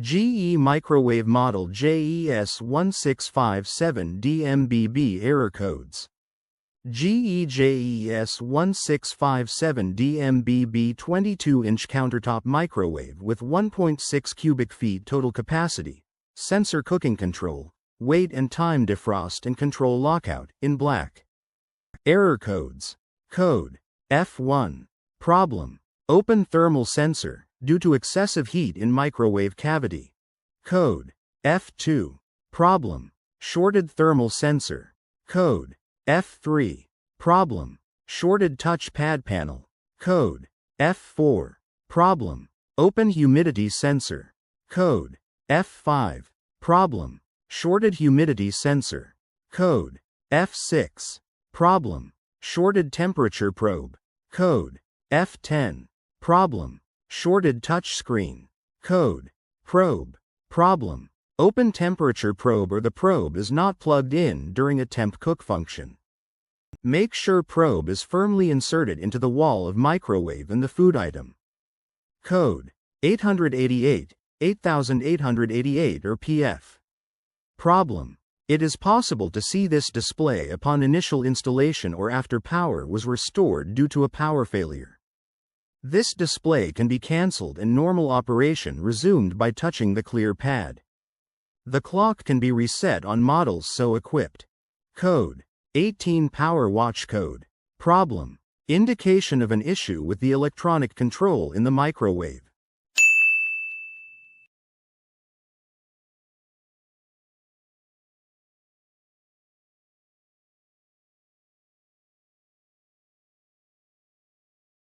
GE microwave model JES1657DMBB error codes. GE JES1657DMBB 22-inch countertop microwave with 1.6 cubic feet total capacity, sensor cooking control, weight and time defrost and control lockout, in black. Error codes. Code F1. Problem: open thermal sensor, due to excessive heat in microwave cavity. Code F2. Problem: shorted thermal sensor. Code F3. Problem: shorted touch pad panel. Code F4. Problem: open humidity sensor. Code F5. Problem: shorted humidity sensor. Code F6. Problem: shorted temperature probe. Code F10. Problem: shorted touch screen. Code probe. Problem: open temperature probe or the probe is not plugged in during a temp cook function. Make sure probe is firmly inserted into the wall of microwave and the food item. Code 888, 8888 or PF. Problem: it is possible to see this display upon initial installation or after power was restored due to a power failure. This display can be cancelled and normal operation resumed by touching the clear pad. The clock can be reset on models so equipped. Code 18 Power Watch Code. Problem: indication of an issue with the electronic control in the microwave.